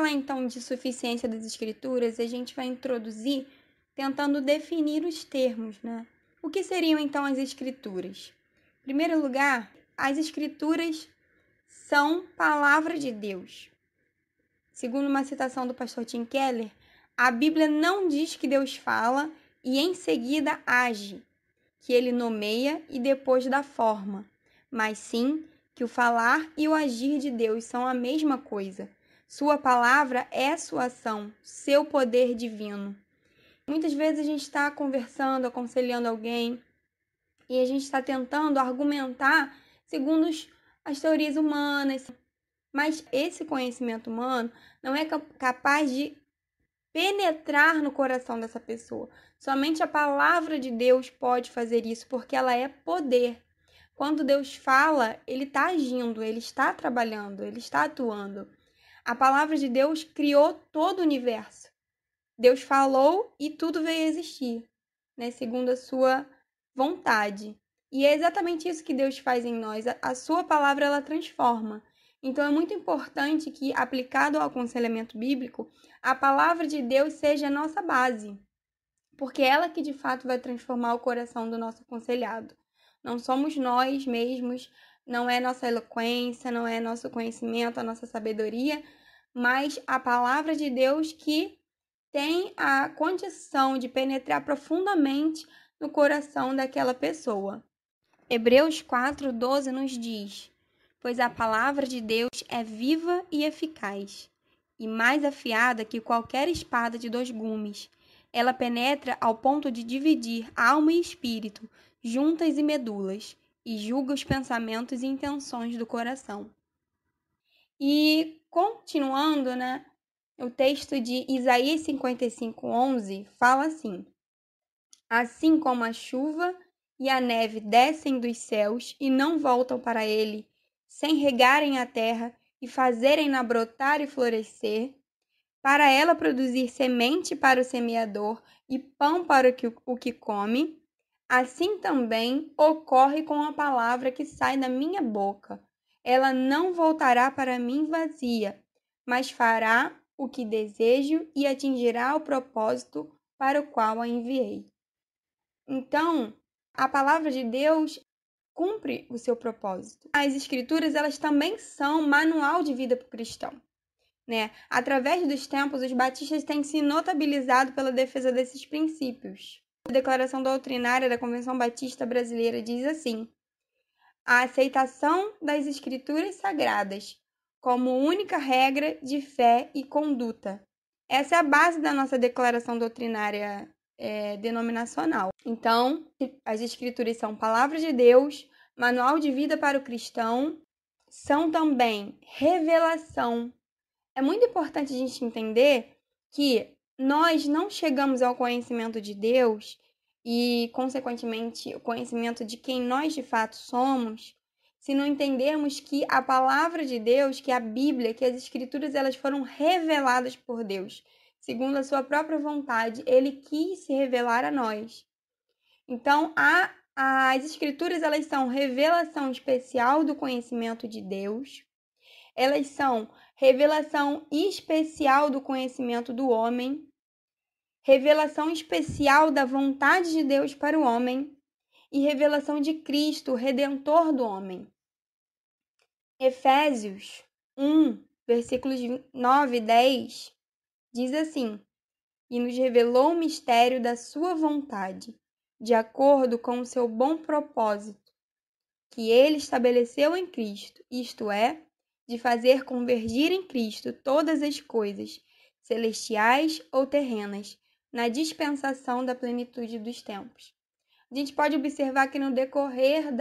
falar então de suficiência das Escrituras, a gente vai introduzir tentando definir os termos, né? O que seriam então as Escrituras? Em primeiro lugar, as Escrituras são palavra de Deus. Segundo uma citação do pastor Tim Keller, a Bíblia não diz que Deus fala e em seguida age, que ele nomeia e depois dá forma, mas sim que o falar e o agir de Deus são a mesma coisa. Sua palavra é sua ação, seu poder divino. Muitas vezes a gente está conversando, aconselhando alguém e a gente está tentando argumentar segundo as teorias humanas, mas esse conhecimento humano não é capaz de penetrar no coração dessa pessoa. Somente a palavra de Deus pode fazer isso, porque ela é poder. Quando Deus fala, ele está agindo, ele está trabalhando, ele está atuando. A palavra de Deus criou todo o universo. Deus falou e tudo veio a existir, né, segundo a sua vontade. E é exatamente isso que Deus faz em nós. A sua palavra, ela transforma. Então, é muito importante que, aplicado ao aconselhamento bíblico, a palavra de Deus seja a nossa base, porque é ela que, de fato, vai transformar o coração do nosso aconselhado. Não somos nós mesmos, não é nossa eloquência, não é nosso conhecimento, a nossa sabedoria, mas a palavra de Deus que tem a condição de penetrar profundamente no coração daquela pessoa. Hebreus 4:12 nos diz: pois a palavra de Deus é viva e eficaz, e mais afiada que qualquer espada de 2 gumes. Ela penetra ao ponto de dividir alma e espírito, juntas e medulas, e julga os pensamentos e intenções do coração. E continuando, né? O texto de Isaías 55:11 fala assim: assim como a chuva e a neve descem dos céus e não voltam para ele, sem regarem a terra e fazerem-na brotar e florescer, para ela produzir semente para o semeador e pão para o que come, assim também ocorre com a palavra que sai da minha boca. Ela não voltará para mim vazia, mas fará o que desejo e atingirá o propósito para o qual a enviei. Então, a palavra de Deus cumpre o seu propósito. As escrituras, elas também são manual de vida para o cristão, né? Através dos tempos, os batistas têm se notabilizado pela defesa desses princípios. A Declaração Doutrinária da Convenção Batista Brasileira diz assim: a aceitação das escrituras sagradas como única regra de fé e conduta. Essa é a base da nossa declaração doutrinária denominacional. Então, as escrituras são palavras de Deus, manual de vida para o cristão, são também revelação. É muito importante a gente entender que nós não chegamos ao conhecimento de Deus e, consequentemente, o conhecimento de quem nós de fato somos, se não entendermos que a palavra de Deus, que a Bíblia, que as Escrituras, elas foram reveladas por Deus. Segundo a sua própria vontade, ele quis se revelar a nós. Então, as Escrituras, elas são revelação especial do conhecimento de Deus. Elas são revelação especial do conhecimento do homem, revelação especial da vontade de Deus para o homem e revelação de Cristo, o Redentor do homem. Efésios 1, versículos 9 e 10, diz assim: e nos revelou o mistério da sua vontade, de acordo com o seu bom propósito, que ele estabeleceu em Cristo, isto é, de fazer convergir em Cristo todas as coisas, celestiais ou terrenas, na dispensação da plenitude dos tempos. A gente pode observar que no decorrer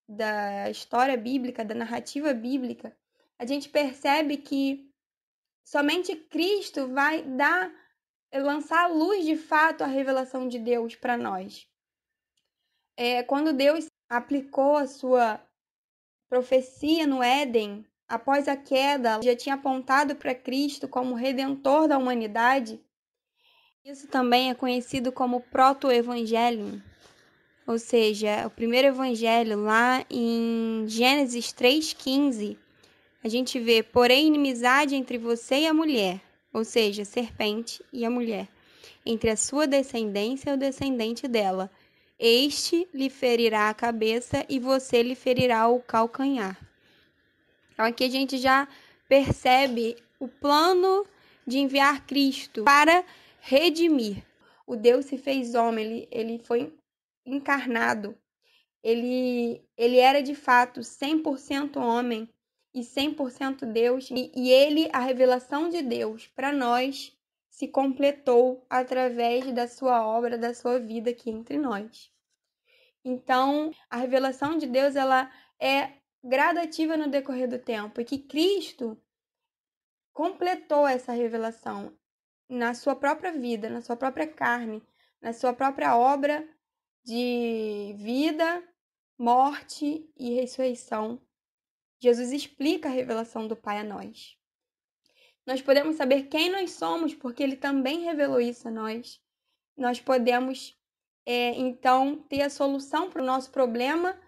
da história bíblica, da narrativa bíblica, a gente percebe que somente Cristo vai lançar à luz de fato a revelação de Deus para nós. Quando Deus aplicou a sua profecia no Éden, após a queda, já tinha apontado para Cristo como Redentor da humanidade. Isso também é conhecido como proto-evangelho, ou seja, o primeiro evangelho lá em Gênesis 3:15 a gente vê, porém, inimizade entre você e a mulher, ou seja, a serpente e a mulher, entre a sua descendência e o descendente dela. Este lhe ferirá a cabeça e você lhe ferirá o calcanhar. Então, aqui a gente já percebe o plano de enviar Cristo para redimir. O Deus se fez homem, ele foi encarnado. Ele era de fato 100% homem e 100% Deus. E ele, a revelação de Deus para nós, se completou através da sua obra, da sua vida aqui entre nós. Então, a revelação de Deus, ela é gradativa no decorrer do tempo, e que Cristo completou essa revelação na sua própria vida, na sua própria carne, na sua própria obra de vida, morte e ressurreição. Jesus explica a revelação do Pai a nós. Nós podemos saber quem nós somos porque ele também revelou isso a nós. Nós podemos, então, ter a solução para o nosso problema.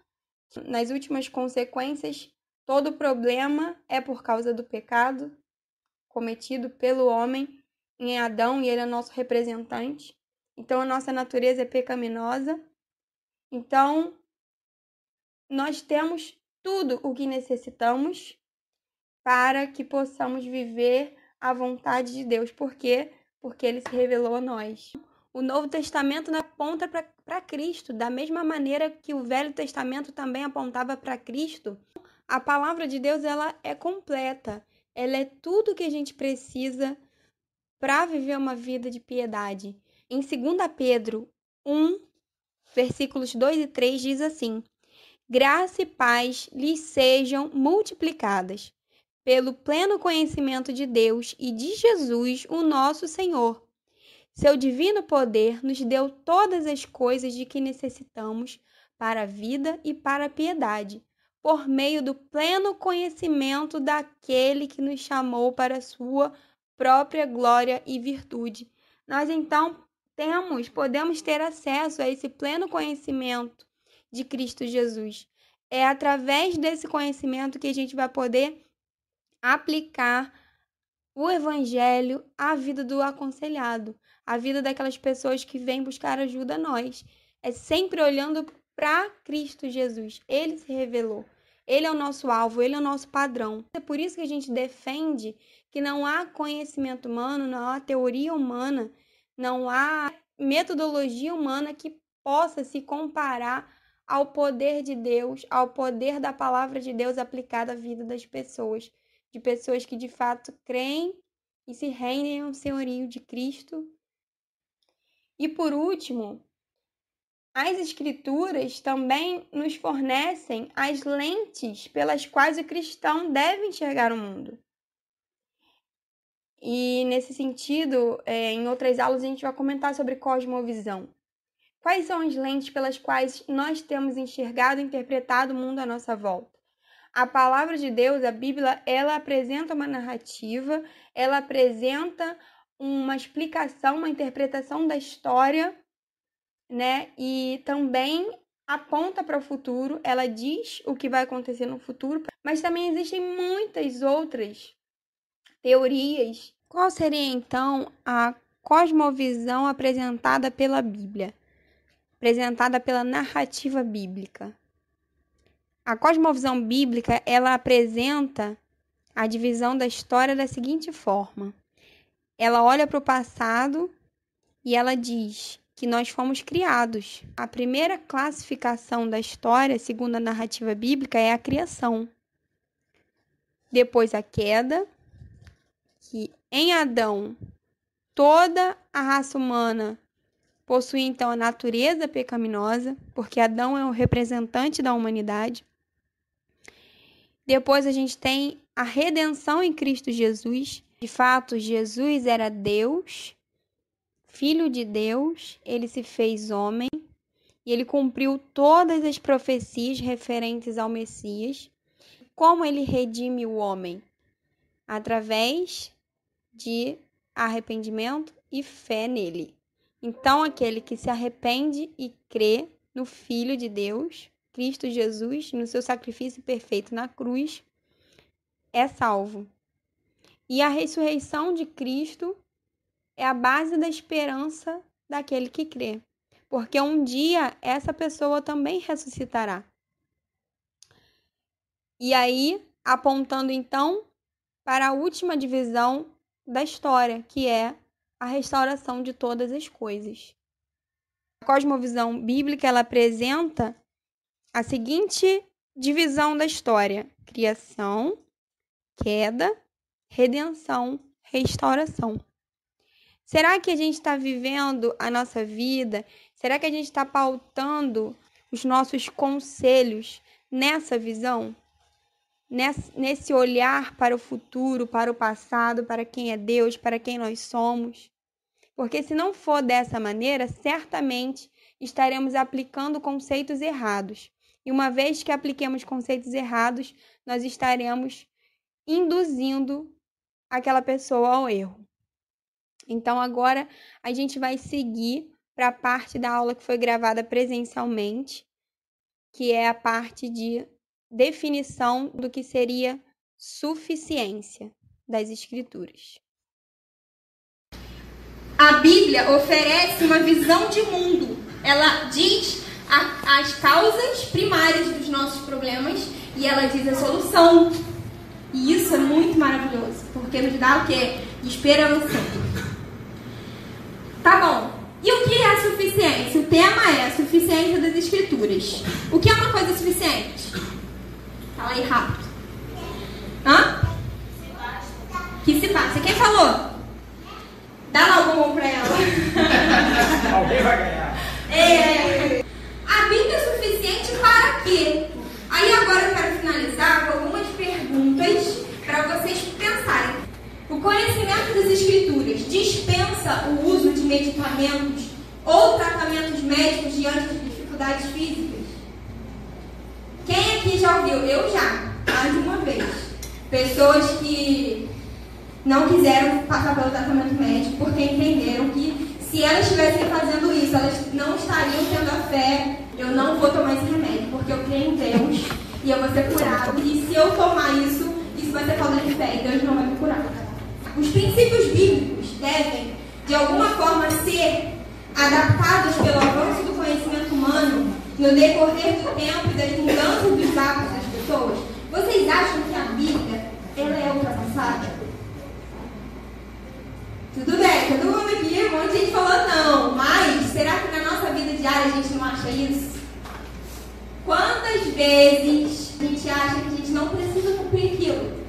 Nas últimas consequências, todo problema é por causa do pecado cometido pelo homem em Adão, e ele é nosso representante. Então, a nossa natureza é pecaminosa. Então, nós temos tudo o que necessitamos para que possamos viver a vontade de Deus. Por quê? Porque ele se revelou a nós. O Novo Testamento aponta para Cristo, da mesma maneira que o Velho Testamento também apontava para Cristo. A palavra de Deus, ela é completa. Ela é tudo o que a gente precisa para viver uma vida de piedade. Em 2 Pedro 1, versículos 2 e 3, diz assim: graça e paz lhes sejam multiplicadas pelo pleno conhecimento de Deus e de Jesus, o nosso Senhor. Seu divino poder nos deu todas as coisas de que necessitamos para a vida e para a piedade, por meio do pleno conhecimento daquele que nos chamou para a sua própria glória e virtude. Nós, então, podemos ter acesso a esse pleno conhecimento de Cristo Jesus. É através desse conhecimento que a gente vai poder aplicar o Evangelho à vida do aconselhado, à vida daquelas pessoas que vêm buscar ajuda a nós. É sempre olhando para Cristo Jesus. Ele se revelou. Ele é o nosso alvo, ele é o nosso padrão. É por isso que a gente defende que não há conhecimento humano, não há teoria humana, não há metodologia humana que possa se comparar ao poder de Deus, ao poder da palavra de Deus aplicada à vida das pessoas, de pessoas que de fato creem e se rendem ao senhorio de Cristo. E por último, as Escrituras também nos fornecem as lentes pelas quais o cristão deve enxergar o mundo. E nesse sentido, em outras aulas a gente vai comentar sobre cosmovisão. Quais são as lentes pelas quais nós temos enxergado e interpretado o mundo à nossa volta? A palavra de Deus, a Bíblia, ela apresenta uma narrativa, ela apresenta uma explicação, uma interpretação da história, né? E também aponta para o futuro, ela diz o que vai acontecer no futuro, mas também existem muitas outras teorias. Qual seria, então, a cosmovisão apresentada pela Bíblia? Apresentada pela narrativa bíblica? A cosmovisão bíblica, ela apresenta a divisão da história da seguinte forma. Ela olha para o passado e ela diz que nós fomos criados. A primeira classificação da história, segundo a narrativa bíblica, é a criação. Depois a queda, que em Adão toda a raça humana possui então a natureza pecaminosa, porque Adão é o representante da humanidade. Depois a gente tem a redenção em Cristo Jesus. De fato, Jesus era Deus, Filho de Deus, ele se fez homem e ele cumpriu todas as profecias referentes ao Messias. Como ele redime o homem? Através de arrependimento e fé nele. Então, aquele que se arrepende e crê no Filho de Deus, Cristo Jesus, no seu sacrifício perfeito na cruz, é salvo. E a ressurreição de Cristo é a base da esperança daquele que crê, porque um dia essa pessoa também ressuscitará. E aí, apontando então para a última divisão da história, que é a restauração de todas as coisas. A cosmovisão bíblica, ela apresenta a seguinte divisão da história: criação, queda, redenção, restauração. Será que a gente está vivendo a nossa vida? Será que a gente está pautando os nossos conselhos nessa visão? Nesse olhar para o futuro, para o passado, para quem é Deus, para quem nós somos? Porque se não for dessa maneira, certamente estaremos aplicando conceitos errados. E uma vez que apliquemos conceitos errados, nós estaremos induzindo aquela pessoa ao erro. Então, agora a gente vai seguir para a parte da aula que foi gravada presencialmente, que é a parte de definição do que seria suficiência das Escrituras. A Bíblia oferece uma visão de mundo. Ela diz as causas primárias dos nossos problemas e ela diz a solução. E isso é muito maravilhoso, porque nos dá o quê? Esperança. Tá bom. E o que é a suficiência? O tema é a suficiência das Escrituras. O que é uma coisa suficiente? Fala aí rápido. Hã? Que se basta. Quem falou? Dá lá o bombom pra ela. Alguém vai ganhar. A Bíblia é suficiente para quê? Aí agora eu quero finalizar com algumas perguntas para vocês pensarem. O conhecimento das Escrituras dispensa o uso de medicamentos ou tratamentos médicos diante das dificuldades físicas? Quem aqui já ouviu? Eu já, mais de uma vez. Pessoas que não quiseram passar pelo tratamento médico porque entenderam que se elas estivessem fazendo isso, elas não estariam tendo a fé. Eu não vou tomar esse remédio porque eu creio em Deus e eu vou ser curado. E se eu tomar isso, isso vai ser falta de fé e Deus não vai me curar. Os princípios bíblicos devem, de alguma forma, ser adaptados pelo avanço do conhecimento humano no decorrer do tempo e das mudanças dos hábitos das pessoas. Vocês acham que a Bíblia ela é ultrapassada? Tudo bem, todo mundo aqui, um monte de gente falou não, mas será que na nossa vida diária a gente não acha isso? Quantas vezes a gente acha que a gente não precisa cumprir aquilo?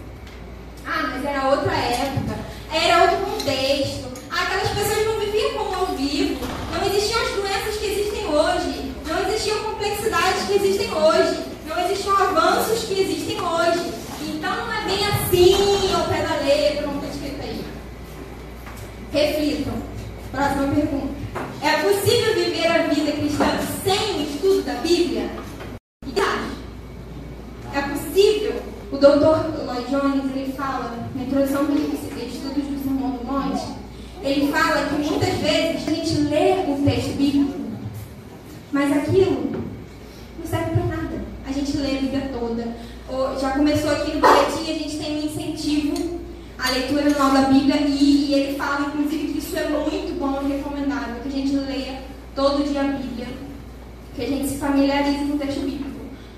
Ah, mas era outra época, era outro contexto, aquelas pessoas não viviam como eu vivo, não existiam as doenças que existem hoje, não existiam complexidades que existem hoje, não existiam avanços que existem hoje. Então não é bem assim ao pé da letra, como está escrito aí. Reflitam. Próxima pergunta. É possível viver a vida cristã sem o estudo da Bíblia? É possível? O Dr. Lloyd Jones, ele fala, na introdução dos estudos do Sermão do Monte, ele fala que muitas vezes a gente lê o texto bíblico, mas aquilo não serve para nada. A gente lê a Bíblia toda. Já começou aqui no boletim, a gente tem um incentivo à leitura anual da Bíblia e ele fala, inclusive, que isso é muito bom e recomendável, que a gente leia todo dia a Bíblia, que a gente se familiarize com o texto bíblico.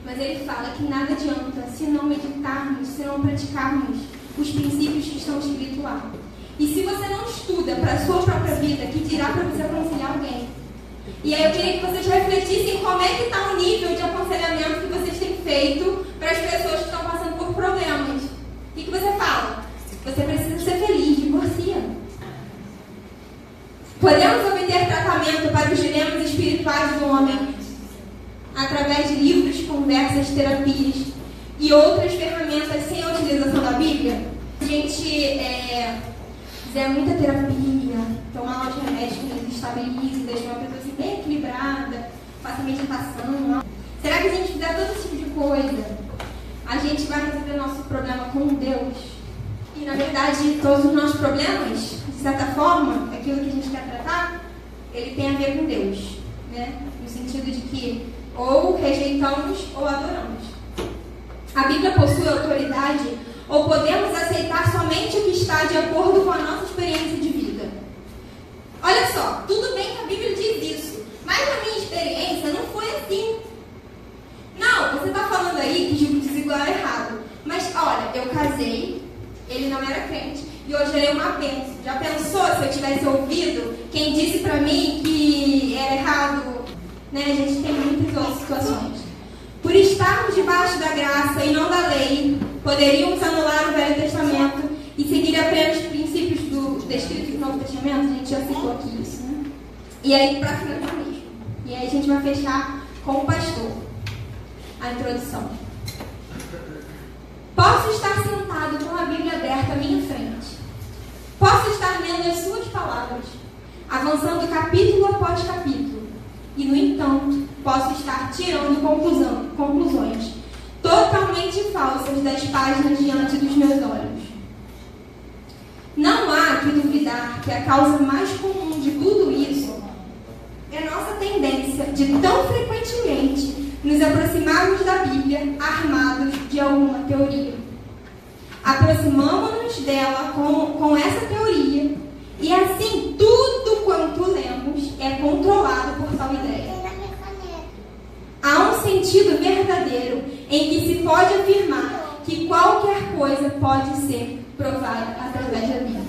Mas ele fala que nada adianta se não meditarmos, se não praticarmos os princípios que estão escritos lá. E se você não estuda para a sua própria vida, que dirá para você aconselhar alguém? E aí eu queria que vocês refletissem como é que está o nível de aconselhamento que vocês têm feito para as pessoas que estão passando por problemas. O que você fala? Você precisa ser feliz, divorcia. Podemos obter tratamento para os dilemas espirituais do homem através de livros, conversas, terapias e outras ferramentas sem a utilização da Bíblia. A gente fizer muita terapia, tomar lá os remédios que nos estabilizem, deixar uma pessoa assim bem equilibrada, faça meditação. Será que a gente fizer todo esse tipo de coisa, a gente vai resolver o nosso problema com Deus? E na verdade, todos os nossos problemas, de certa forma, aquilo que a gente quer tratar, ele tem a ver com Deus, né? No sentido de que ou rejeitamos ou adoramos. A Bíblia possui autoridade Ou podemos aceitar somente o que está de acordo com a nossa experiência de vida? Olha só, tudo bem que a Bíblia diz isso, mas na minha experiência não foi assim. Não, você está falando aí que julgo desigual é errado. Mas olha, eu casei, ele não era crente, e hoje ele é uma bênção. Já pensou se eu tivesse ouvido quem disse pra mim que era errado? Né? A gente tem muitas outras situações. Por estarmos debaixo da graça e não da lei, poderíamos anular o Velho Testamento e seguir apenas os princípios descritos no Novo Testamento. A gente já citou aqui isso, né? E aí, pra finalizar mesmo. E aí a gente vai fechar com o pastor. A introdução. Posso estar sentado com a Bíblia aberta à minha frente. Posso estar lendo as suas palavras, avançando capítulo após capítulo. E, no entanto, posso estar tirando conclusões totalmente falsas das páginas diante dos meus olhos. Não há que duvidar que a causa mais comum de tudo isso é nossa tendência de tão frequentemente nos aproximarmos da Bíblia armados de alguma teoria. Aproximamos-nos dela com essa teoria e assim tudo quanto lemos é controlado por tal ideia. Há um sentido verdadeiro em que se pode afirmar que qualquer coisa pode ser provada através da Bíblia.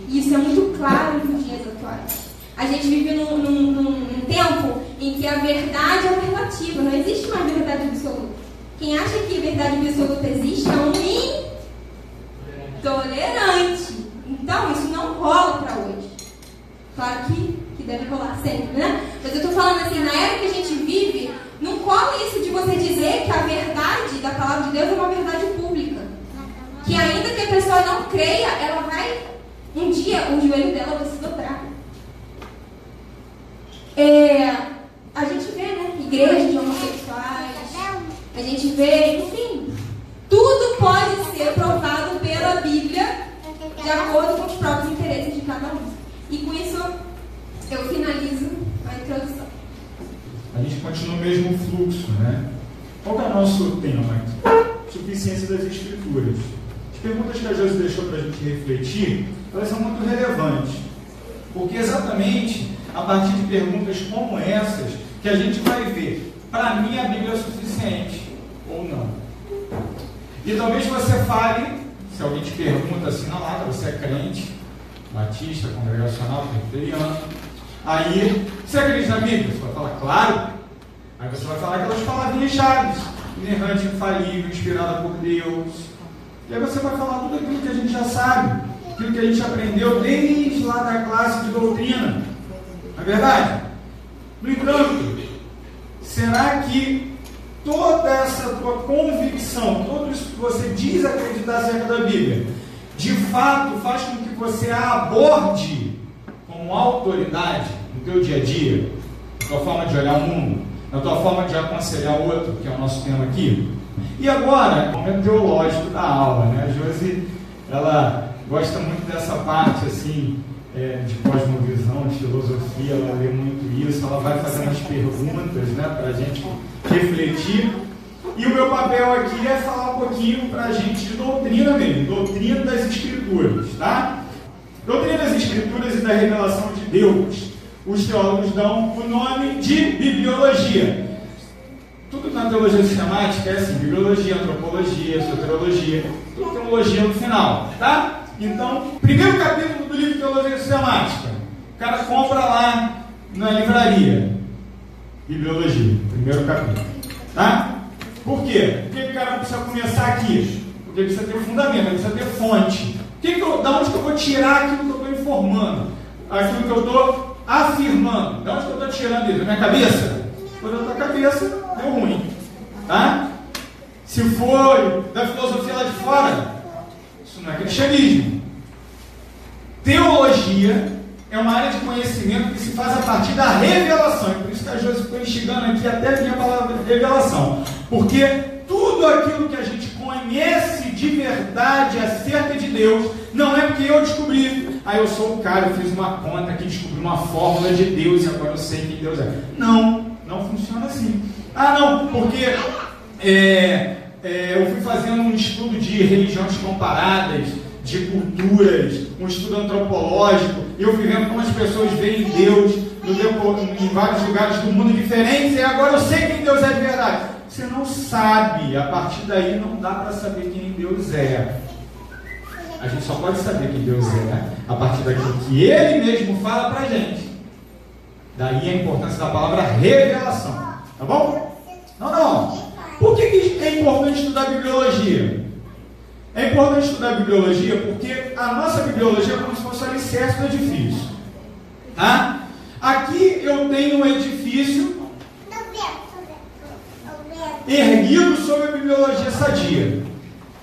E isso é muito claro nos dias atuais. A gente vive num tempo em que a verdade é relativa, não existe mais verdade absoluta. Quem acha que a verdade absoluta existe é um intolerante. Então, isso não rola para hoje. Claro que deve rolar sempre, né? Mas eu estou falando assim, na era que a gente vive, não cola isso de você dizer que a verdade da palavra de Deus é uma verdade pública. Que ainda que a pessoa não creia, ela vai, um dia, o joelho dela vai se dobrar. A gente vê, né, igrejas de homossexuais, a gente vê, enfim, tudo pode ser provado pela Bíblia de acordo com os próprios interesses de cada um. E com isso, eu finalizo a introdução. A gente continua o mesmo fluxo, né? Qual é o nosso tema? Suficiência das Escrituras. As perguntas que a Josi deixou para a gente refletir, elas são muito relevantes. Porque exatamente a partir de perguntas como essas que a gente vai ver, para mim a Bíblia é suficiente ou não. E talvez você fale, se alguém te pergunta assim, na lata, você é crente, batista, congregacional, presbiteriano, aí, você acredita na Bíblia? Você vai falar, claro. Aí você vai falar aquelas palavrinhas chaves, inerrante, infalível, inspirada por Deus. E aí você vai falar tudo aquilo que a gente já sabe, aquilo que a gente aprendeu desde lá da classe de doutrina. Não é verdade? No entanto, será que toda essa tua convicção, tudo isso que você diz acreditar acerca da Bíblia, de fato faz com que você a aborde como autoridade no teu dia a dia, na tua forma de olhar o mundo, na tua forma de aconselhar o outro, que é o nosso tema aqui? E agora, o momento teológico da aula, né? A Josi, ela gosta muito dessa parte, assim, de cosmovisão, de filosofia, ela lê muito isso, ela vai fazendo as perguntas, né, para a gente refletir. E o meu papel aqui é falar um pouquinho para a gente de doutrina mesmo, doutrina das Escrituras, tá? Doutrina das Escrituras e da revelação de Deus. Os teólogos dão o nome de bibliologia. Tudo na teologia sistemática é assim, bibliologia, antropologia, soteriologia, tudo teologia no final, tá? Então, primeiro capítulo do livro de Teologia Sistemática, o cara compra lá na livraria, bibliologia, primeiro capítulo, tá? Por quê? Por que o cara precisa começar aqui? Porque precisa ter fundamento, precisa ter fonte. Da onde que eu vou tirar aquilo que eu estou informando? Aquilo que eu estou afirmando? Da onde que eu estou tirando isso? Da minha cabeça? Se for da tua cabeça, deu ruim, tá? Se for da filosofia lá de fora, isso não é cristianismo. Teologia é uma área de conhecimento que se faz a partir da revelação. E por isso que a Josi ficou instigando aqui até a minha palavra de revelação. Porque tudo aquilo que a gente conhece de verdade acerca de Deus, não é porque eu descobri. Eu sou o cara, eu fiz uma conta aqui, descobri uma fórmula de Deus e agora eu sei quem Deus é. Não funciona assim. Não, porque eu fui fazendo um estudo de religiões comparadas, de culturas, um estudo antropológico, e eu fui vendo como as pessoas veem Deus em vários lugares do mundo diferentes, e agora eu sei quem Deus é de verdade. Você não sabe, a partir daí não dá para saber quem Deus é. A gente só pode saber quem Deus é a partir daquilo que Ele mesmo fala para a gente. Daí a importância da palavra revelação. Tá bom? Não. Por que é importante estudar bibliologia? É importante estudar bibliologia porque a nossa bibliologia é como se fosse o alicerce do edifício. Tá? Aqui eu tenho um edifício erguido sobre a bibliologia sadia.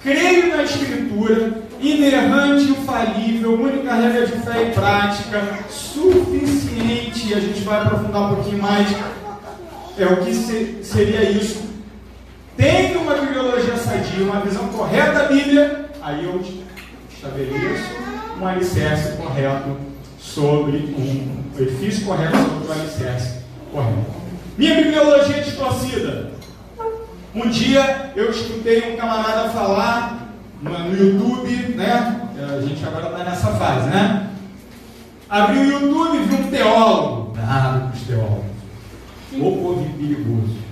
Creio na Escritura, inerrante, infalível, única regra de fé e prática, suficiente. A gente vai aprofundar um pouquinho mais o que seria isso. Tenho uma bibliologia sadia, uma visão correta da Bíblia, aí eu estabeleço um alicerce correto sobre um edifício correto sobre o alicerce correto. Minha bibliologia distorcida. Um dia eu escutei um camarada falar no YouTube, né? A gente agora está nessa fase, né? Abri o YouTube e vi um teólogo. Nada com os teólogos. O povo perigoso.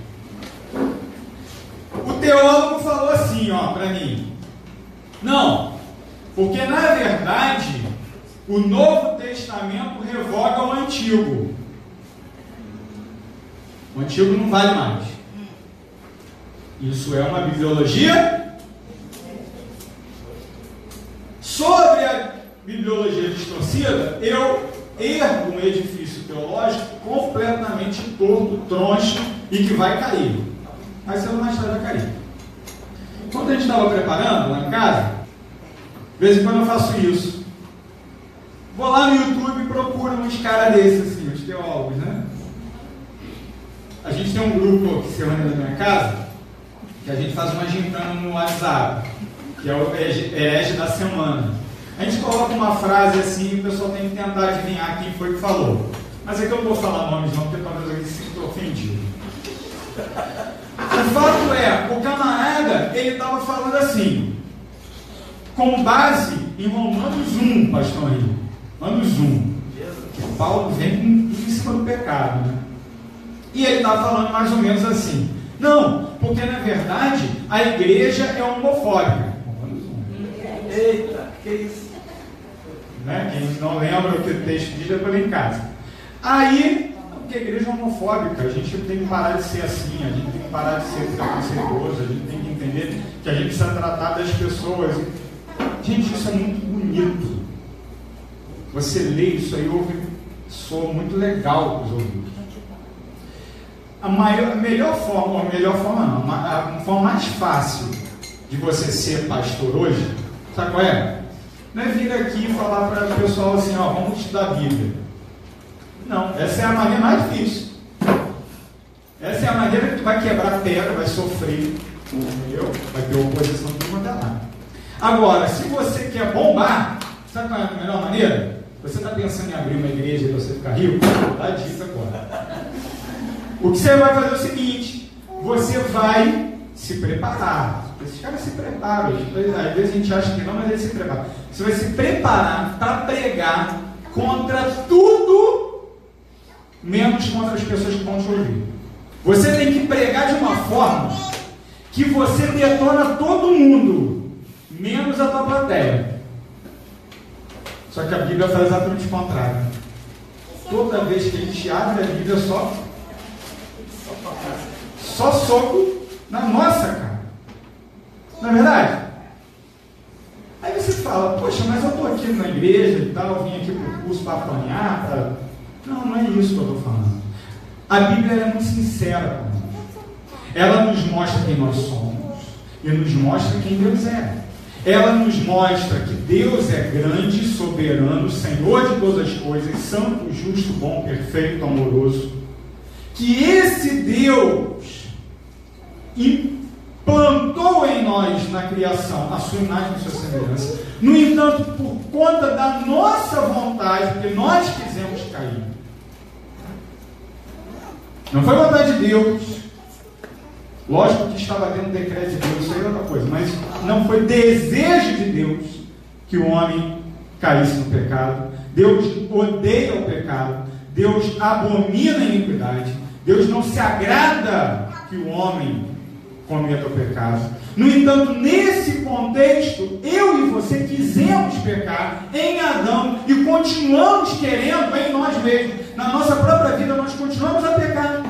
O teólogo falou assim, para mim. Não, porque na verdade o Novo Testamento revoga o Antigo. O Antigo não vale mais. Isso é uma bibliologia. Sobre a bibliologia distorcida, eu ergo um edifício teológico completamente torto, troncho e que vai cair. Mas cedo ou mais tarde vai cair. Quando a gente estava preparando lá em casa, de vez em quando eu faço isso. Vou lá no YouTube e procuro uns caras desses, assim, os teólogos, né? A gente tem um grupo que se reúne na minha casa, que a gente faz uma gincana no WhatsApp, que é o herege da semana. A gente coloca uma frase assim e o pessoal tem que tentar adivinhar quem foi que falou. Mas aqui eu não vou falar nomes não, porque talvez alguém se sinta ofendido. O fato é, o camarada, ele estava falando assim, com base em Romanos 1, pastor Henrique. Romanos 1. Paulo vem com tudo em cima do pecado, né? E ele estava falando mais ou menos assim. Não, porque na verdade a igreja é homofóbica. Eita, que isso? Né? Quem não lembra o que o texto diz, depois lá em casa. Aí, porque a igreja é homofóbica, a gente tem que parar de ser assim, a gente tem que parar de ser preconceituoso, a gente tem que entender que a gente precisa tratar das pessoas. Gente, isso é muito bonito. Você lê isso aí, soa muito legal para os ouvidos. A forma mais fácil de você ser pastor hoje, sabe qual é? Não é vir aqui e falar para o pessoal assim, vamos estudar a Bíblia. Não, essa é a maneira mais difícil. Essa é a maneira que tu vai quebrar pedra, vai sofrer, entendeu? Vai ter oposição de quanto é lá. Agora, se você quer bombar, sabe qual é a melhor maneira? Você está pensando em abrir uma igreja e você ficar rico? Dá dica agora. O que você vai fazer é o seguinte, você vai se preparar. Esses caras se preparam, às vezes a gente acha que não, mas eles se preparam. Você vai se preparar para pregar contra tudo, menos contra as pessoas que vão te ouvir. Você tem que pregar de uma forma que você detona todo mundo, menos a tua plateia. Só que a Bíblia faz exatamente o contrário. Toda vez que a gente abre a Bíblia, só soco na nossa cara. Não é verdade? Aí você fala, poxa, mas eu estou aqui na igreja e tal, eu vim aqui para o curso para apanhar. Não é isso que eu estou falando. A Bíblia é muito sincera com nós. Ela nos mostra quem nós somos e nos mostra quem Deus é. Ela nos mostra que Deus é grande, soberano, Senhor de todas as coisas, santo, justo, bom, perfeito, amoroso. Que esse Deus implantou em nós na criação a sua imagem e a sua semelhança. No entanto, por conta da nossa vontade, porque nós quisemos cair. Não foi vontade de Deus. Lógico que estava dentro do decreto de Deus, isso aí é outra coisa, mas não foi desejo de Deus que o homem caísse no pecado. Deus odeia o pecado, Deus abomina a iniquidade, Deus não se agrada que o homem cometa o pecado. No entanto, nesse contexto, eu e você quisemos pecar em Adão e continuamos querendo em nós mesmos. Na nossa própria vida nós continuamos a pecar.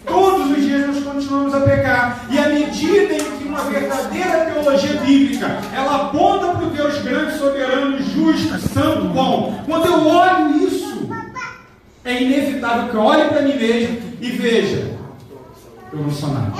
Todos os dias nós continuamos a pecar. E à medida em que uma verdadeira teologia bíblica, ela aponta para o Deus grande, soberano, justo, santo, bom. Quando eu olho isso, é inevitável que eu olhe para mim mesmo e veja, eu não sou nada.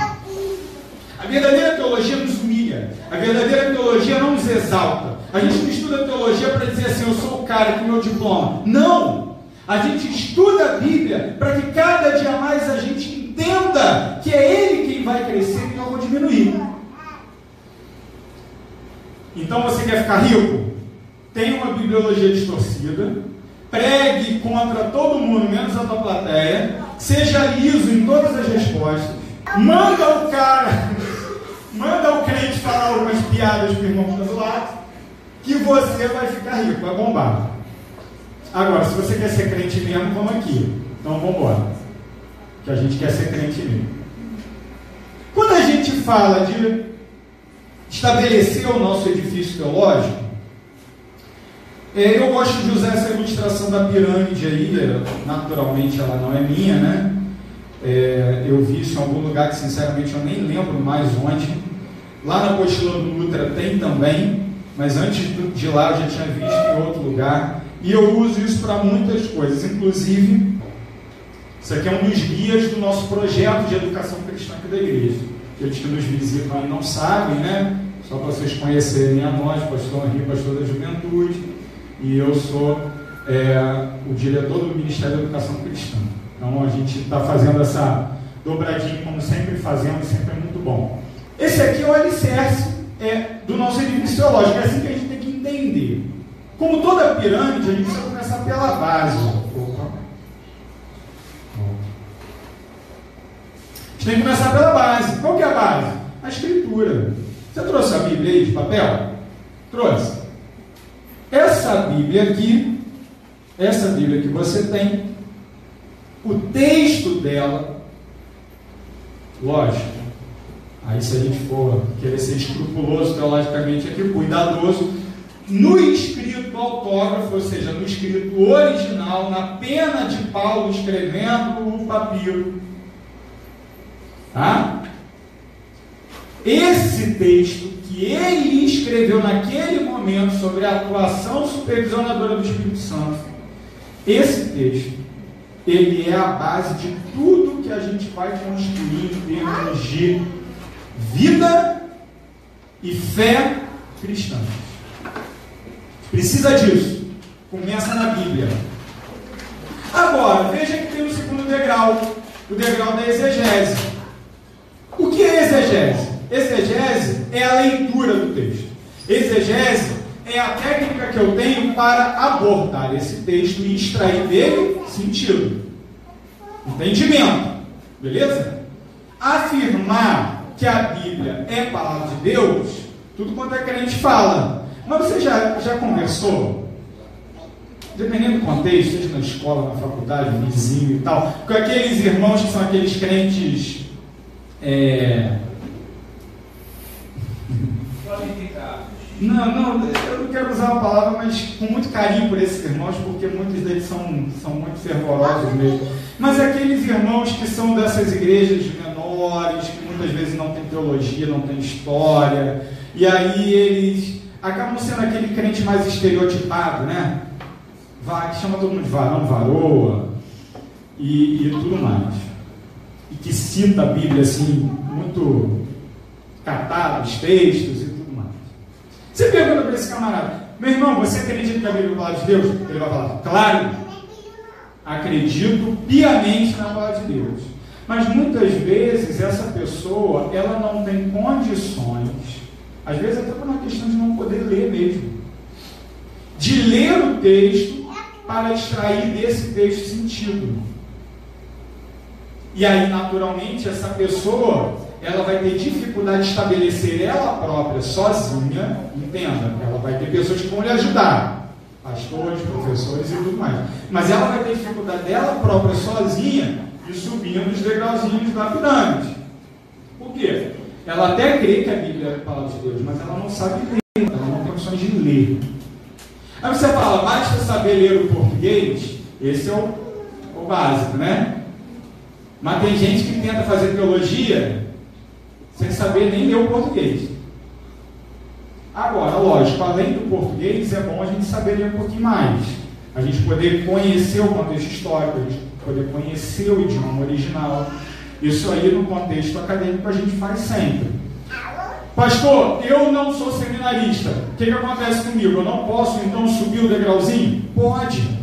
A verdadeira teologia nos humilha. A verdadeira teologia não nos exalta. A gente não estuda teologia para dizer assim, eu sou o cara com meu diploma. Não! A gente estuda a Bíblia para que cada dia mais a gente entenda que é Ele quem vai crescer e eu vou diminuir. Então você quer ficar rico? Tenha uma bibliologia distorcida, pregue contra todo mundo, menos a tua plateia, seja liso em todas as respostas, manda o crente falar algumas piadas para o irmão que está do lado, que você vai ficar rico, vai bombar. Agora, se você quer ser crente mesmo, vamos aqui. Então vamos embora. Que a gente quer ser crente mesmo. Quando a gente fala de estabelecer o nosso edifício teológico, eu gosto de usar essa ilustração da pirâmide aí, naturalmente ela não é minha, né? Eu vi isso em algum lugar que sinceramente eu nem lembro mais onde. Lá na apostila do Nutra tem também, mas antes de lá eu já tinha visto em outro lugar. E eu uso isso para muitas coisas, inclusive, isso aqui é um dos guias do nosso projeto de educação cristã aqui da igreja. Aqueles que nos visitam aí não sabem, né? Só para vocês conhecerem a nós, pastor Henrique, pastor da juventude, e eu sou o diretor do Ministério da Educação Cristã. Então a gente está fazendo essa dobradinha, como sempre fazemos, sempre é muito bom. Esse aqui é o alicerce do nosso edifício teológico, é assim que a gente tem que entender. Como toda pirâmide, a gente precisa começar pela base. A gente tem que começar pela base. Qual que é a base? A Escritura. Você trouxe a Bíblia aí de papel? Trouxe. Essa Bíblia que você tem, o texto dela, lógico, aí se a gente for querer ser escrupuloso teologicamente aqui, cuidadoso, no escrito autógrafo, ou seja, no escrito original, na pena de Paulo escrevendo o papiro, tá? Esse texto que ele escreveu naquele momento sobre a atuação supervisionadora do Espírito Santo, esse texto, ele é a base de tudo que a gente vai construir em termos de vida e fé cristã. Precisa disso. Começa na Bíblia. Agora, veja que tem o segundo degrau, o degrau da exegese. O que é exegese? Exegese é a leitura do texto. Exegese é a técnica que eu tenho para abordar esse texto e extrair dele sentido. Entendimento. Beleza? Afirmar que a Bíblia é a palavra de Deus, tudo quanto é crente fala. Mas você já conversou, dependendo do contexto, seja na escola, na faculdade, no vizinho e tal, com aqueles irmãos que são aqueles crentes Não, eu não quero usar a palavra, mas com muito carinho por esses irmãos, porque muitos deles são muito fervorosos mesmo. Mas aqueles irmãos que são dessas igrejas menores, que muitas vezes não tem teologia, não tem história, e aí eles acabam sendo aquele crente mais estereotipado, né? Que chama todo mundo de varão, varoa, e tudo mais. E que cita a Bíblia assim, muito catado, os textos e tudo mais. Você pergunta para esse camarada: meu irmão, você acredita que a Bíblia é a palavra de Deus? Ele vai falar: claro, acredito piamente na palavra de Deus. Mas muitas vezes essa pessoa, ela não tem condições, às vezes até por uma questão de não poder ler mesmo, de ler o texto para extrair desse texto sentido. E aí, naturalmente, essa pessoa, ela vai ter dificuldade de estabelecer ela própria, sozinha, entenda, ela vai ter pessoas que vão lhe ajudar, pastores, professores e tudo mais, mas ela vai ter dificuldade dela própria, sozinha, de subir os degrauzinhos da pirâmide. Por quê? Ela até crê que a Bíblia é a palavra de Deus, mas ela não sabe ler, ela não tem condições de ler. Aí você fala, basta saber ler o português? Esse é o básico, né? Mas tem gente que tenta fazer teologia sem saber nem ler o português. Agora, lógico, além do português, é bom a gente saber ler um pouquinho mais. A gente poder conhecer o contexto histórico, a gente poder conhecer o idioma original. Isso aí, no contexto acadêmico, a gente faz sempre. Pastor, eu não sou seminarista. O que acontece comigo? Eu não posso, então, subir o degrauzinho? Pode.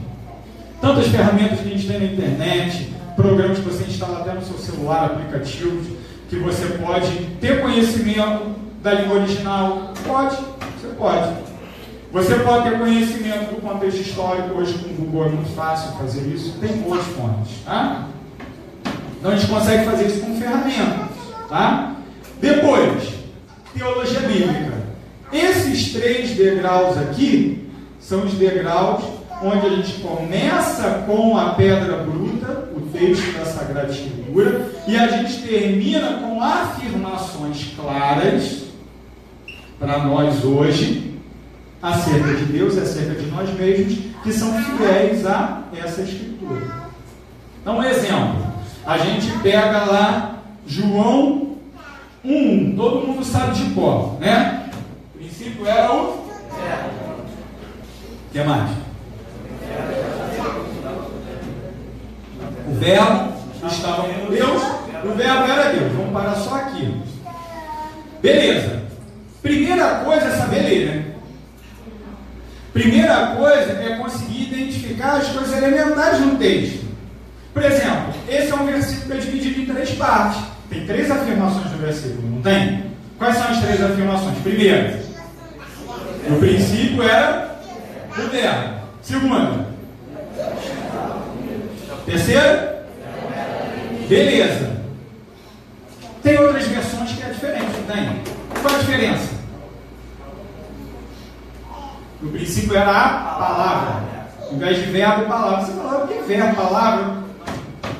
Tantas ferramentas que a gente tem na internet, programas que você instala até no seu celular, aplicativos, que você pode ter conhecimento da língua original. Pode, você pode. Você pode ter conhecimento do contexto histórico. Hoje com o Google é muito fácil fazer isso. Tem boas fontes, tá? Então a gente consegue fazer isso com ferramentas, tá? Depois, teologia bíblica. Esses 3 degraus aqui são os degraus onde a gente começa com a pedra bruta, o texto da Sagrada Escritura, e a gente termina com afirmações claras para nós hoje, acerca de Deus e acerca de nós mesmos, que são fiéis a essa Escritura. Então, um exemplo, a gente pega lá João 1, todo mundo sabe de cor, né? O princípio era o... O que mais? O verbo estava com Deus, o verbo era Deus. Vamos parar só aqui. Beleza. Primeira coisa é saber ler, né? Primeira coisa é conseguir identificar as coisas elementares no texto. Por exemplo, esse é um versículo que é dividido em 3 partes. Tem 3 afirmações no versículo, não tem? Quais são as 3 afirmações? Primeira, o princípio era o verbo. Segunda, terceira, beleza. Tem outras versões que é diferente, não tem? Qual a diferença? No princípio era a palavra. Ao invés de verbo, palavra. Você fala, o que é verbo, palavra?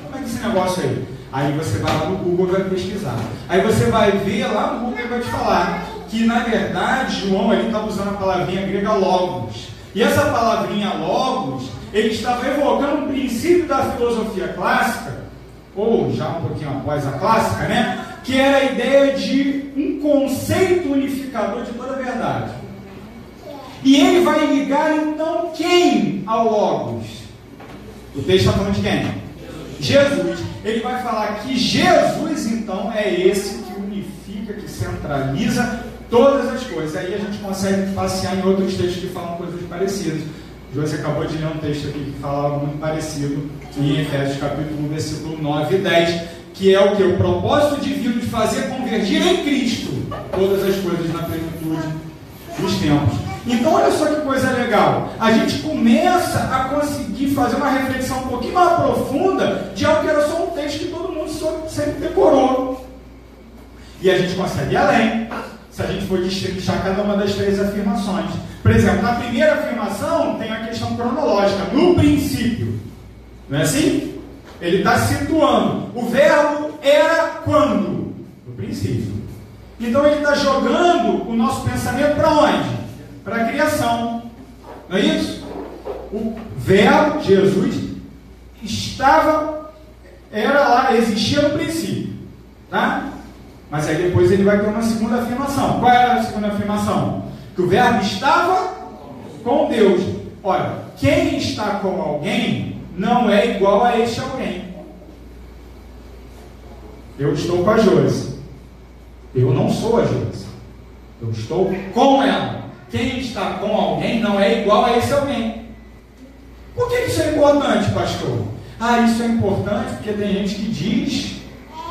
Como é que é esse negócio aí? Aí você vai lá no Google e vai pesquisar. Aí você vai ver lá no Google e vai te falar que, na verdade, João ali está usando a palavrinha grega logos. E essa palavrinha logos, ele estava evocando um princípio da filosofia clássica, ou já um pouquinho após a clássica, né? Que era a ideia de um conceito unificador de toda a verdade. E ele vai ligar, então, quem ao logos? O texto está falando de quem? Jesus. Ele vai falar que Jesus, então, é esse que unifica, que centraliza todas as coisas. Aí a gente consegue passear em outros textos que falam coisas parecidas. Josi acabou de ler um texto aqui que fala algo muito parecido em Efésios capítulo 1, versículo 9 e 10, que é o que? O propósito divino de fazer convergir em Cristo todas as coisas na plenitude dos tempos. Então olha só que coisa legal. A gente começa a conseguir fazer uma reflexão um pouquinho mais profunda de algo que era só um texto que todo mundo sempre decorou. E a gente consegue ir além, se a gente for destrinchar cada uma das 3 afirmações. Por exemplo, na primeira afirmação tem a questão cronológica, no princípio. Não é assim? Ele está situando. O verbo era quando? No princípio. Então ele está jogando o nosso pensamento para onde? Para a criação. Não é isso? O verbo, Jesus, era lá, existia no princípio. Tá? Mas aí depois ele vai ter uma segunda afirmação. Qual era a segunda afirmação? Que o verbo estava com Deus. Olha, quem está com alguém não é igual a este alguém. Eu estou com a Josi. Eu não sou a Josi. Eu estou com ela. Quem está com alguém não é igual a esse alguém. Por que isso é importante, pastor? Isso é importante porque tem gente que diz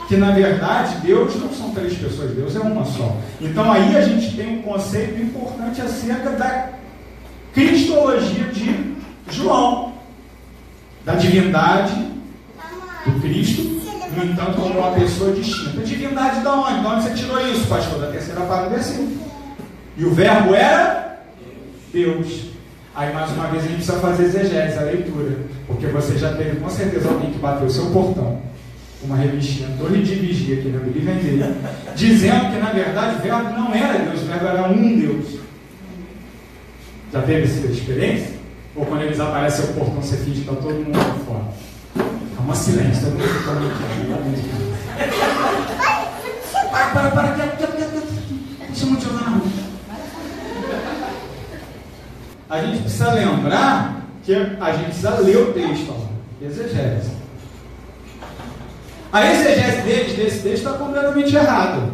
que, na verdade, Deus não são 3 pessoas, Deus é uma só. Então, aí a gente tem um conceito importante acerca da cristologia de João, da divindade do Cristo no entanto, como uma pessoa distinta. Divindade de onde? De onde você tirou isso, pastor? Da terceira parte do versículo. E o verbo era Deus. Aí, mais uma vez, a gente precisa fazer exegese, a leitura. Porque você já teve, com certeza, alguém que bateu o seu portão, uma revistinha, torre de vigia, que não me vender, dizendo que, na verdade, o verbo não era Deus, o verbo era um Deus. Já teve essa experiência? Ou quando eles aparecem ao portão, você finge que está todo mundo lá fora? É uma silêncio, todo mundo fica muito para, deixa eu jogar na rua. A gente precisa lembrar que a gente precisa ler o texto, exegese. A exegese desse texto está completamente errada.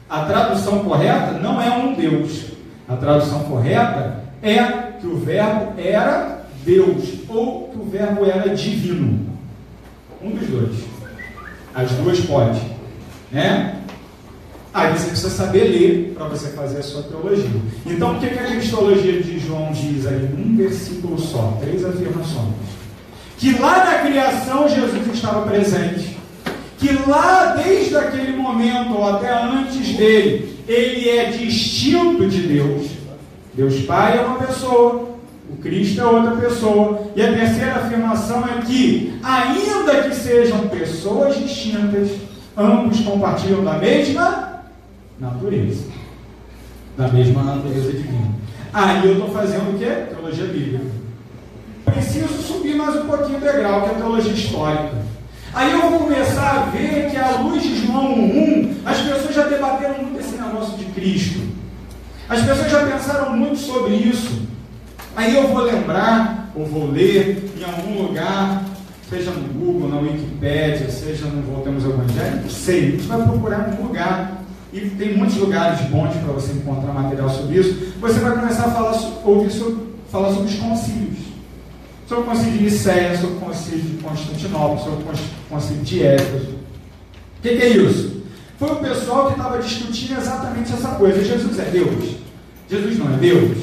A tradução correta não é um Deus. A tradução correta é que o verbo era Deus, ou que o verbo era divino. Um dos dois. As duas pode. Né? Aí você precisa saber ler para você fazer a sua teologia. Então, o que a cristologia de João diz aí? Um versículo só, 3 afirmações. Que lá na criação Jesus estava presente. Que lá, desde aquele momento, ou até antes dele, ele é distinto de Deus. Deus Pai é uma pessoa, o Cristo é outra pessoa. E a terceira afirmação é que, ainda que sejam pessoas distintas, ambos compartilham da mesma natureza. Da mesma natureza divina. Aí eu estou fazendo o quê? Teologia bíblica. Preciso subir mais um pouquinho o degrau, que é a teologia histórica. Aí eu vou começar a ver que, à luz de João 1, as pessoas já debateram muito esse negócio de Cristo. As pessoas já pensaram muito sobre isso. Aí eu vou lembrar, ou vou ler em algum lugar, seja no Google, na Wikipédia, seja no Voltemos ao Evangelho, não sei, você vai procurar um lugar, e tem muitos lugares bons para você encontrar material sobre isso. Você vai começar a falar sobre os concílios. Sobre o concílio de Nicéia, sobre o concílio de Constantinopla, sobre o concílio de Éfeso. O que é isso? Foi o pessoal que estava discutindo exatamente essa coisa. Jesus é Deus? Jesus não é Deus?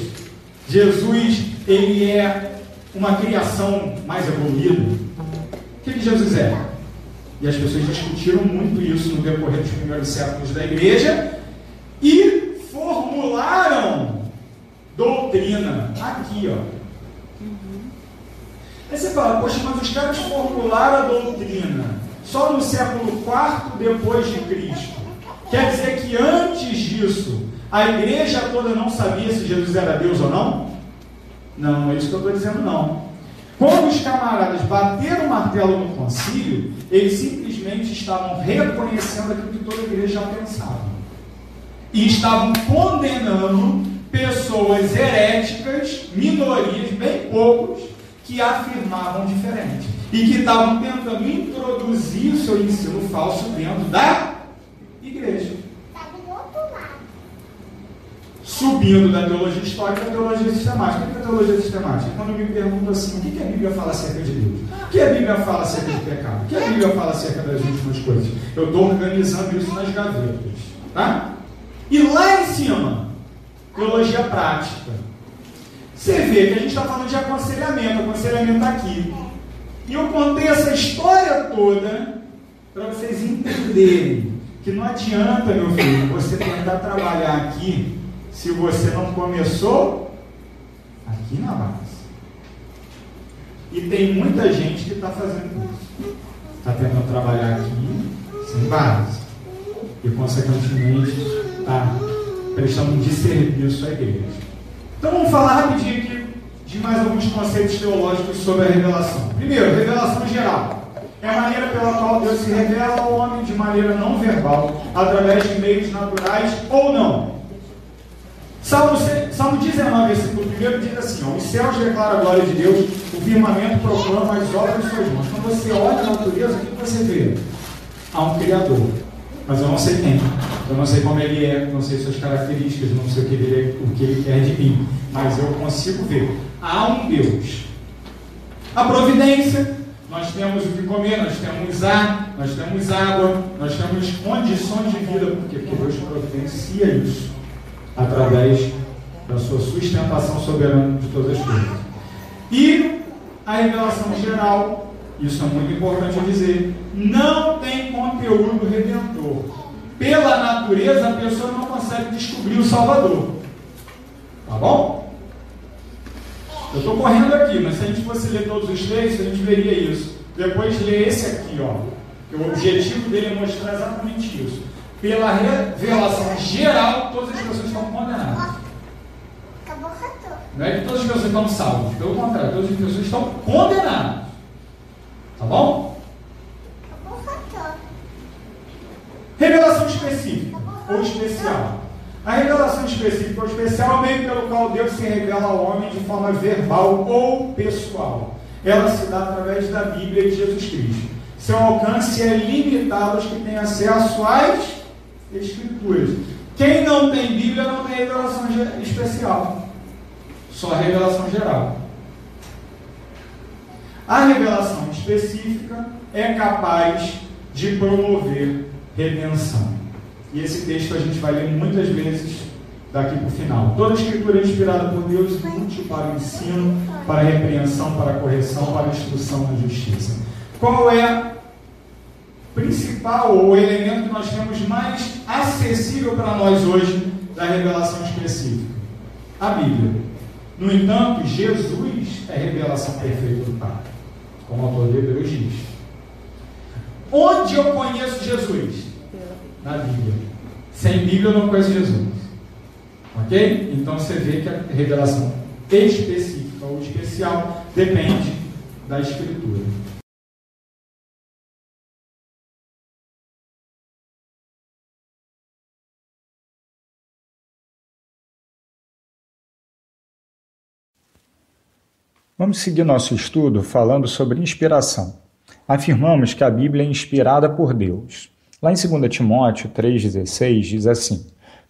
Jesus, ele é uma criação mais evoluída? O que Jesus é? E as pessoas discutiram muito isso no decorrer dos primeiros séculos da igreja e formularam doutrina. Aqui, ó. Aí você fala, poxa, mas os caras formularam a doutrina só no século IV depois de Cristo. Quer dizer que antes disso, a igreja toda não sabia se Jesus era Deus ou não? Não, não é isso que eu estou dizendo, não. Quando os camaradas bateram o martelo no concílio, eles simplesmente estavam reconhecendo aquilo que toda a igreja já pensava. E estavam condenando pessoas heréticas, minorias, bem poucos, que afirmavam diferente. E que estavam tentando introduzir o seu ensino falso dentro da igreja. Subindo da teologia histórica à teologia sistemática. O que é a teologia sistemática? Quando me perguntam assim, o que a Bíblia fala acerca de Deus? O que a Bíblia fala acerca de pecado? O que a Bíblia fala acerca das últimas coisas? Eu estou organizando isso nas gavetas. Tá? E lá em cima, teologia prática. Você vê que a gente está falando de aconselhamento aqui. E eu contei essa história toda para vocês entenderem que não adianta, meu filho, você tentar trabalhar aqui se você não começou aqui na base. E tem muita gente que está fazendo isso. Está tentando trabalhar aqui sem base. E, consequentemente, está prestando um desserviço à igreja. Então, vamos falar rapidinho aqui de mais alguns conceitos teológicos sobre a revelação. Primeiro, revelação geral. É a maneira pela qual Deus se revela ao homem de maneira não verbal, através de meios naturais ou não. Salmo 19, versículo 1 diz assim, ó, os céus declaram a glória de Deus, o firmamento proclama as obras de suas mãos. Quando você olha a natureza, o que você vê? Há um Criador, mas eu não sei quem, eu não sei como ele é, não sei suas características, não sei o que ele quer de mim, mas eu consigo ver. Há um Deus. A providência, nós temos o que comer, nós temos ar, nós temos água, nós temos condições de vida, porque Deus providencia isso através da sua sustentação soberana de todas as coisas. E a revelação geral, isso é muito importante dizer, não tem conteúdo redentor. Pela natureza, a pessoa não consegue descobrir o Salvador. Tá bom? Eu estou correndo aqui, mas se a gente fosse ler todos os textos, a gente veria isso. Depois lê esse aqui, ó, que o objetivo dele é mostrar exatamente isso. Pela revelação geral, todas as pessoas estão condenadas. Não é que todas as pessoas estão salvas, pelo contrário, todas as pessoas estão condenadas. Tá bom? Revelação específica ou especial. A revelação específica ou especial é o meio pelo qual Deus se revela ao homem de forma verbal ou pessoal. Ela se dá através da Bíblia e de Jesus Cristo. Seu alcance é limitado aos que têm acesso às Escrituras. Quem não tem Bíblia não tem revelação especial, só a revelação geral. A revelação específica é capaz de promover redenção. E esse texto a gente vai ler muitas vezes daqui para o final. Toda a Escritura é inspirada por Deus e útil para o ensino, para a repreensão, para a correção, para a instrução na justiça. Qual é o principal ou o elemento que nós temos mais acessível para nós hoje da revelação específica? A Bíblia. No entanto, Jesus é a revelação perfeita do Pai, como o autor de Hebreus diz. Onde eu conheço Jesus? Na Bíblia. Sem Bíblia eu não conheço Jesus. Ok? Então você vê que a revelação específica ou especial depende da Escritura. Vamos seguir nosso estudo falando sobre inspiração. Afirmamos que a Bíblia é inspirada por Deus. Lá em 2 Timóteo 3,16 diz assim: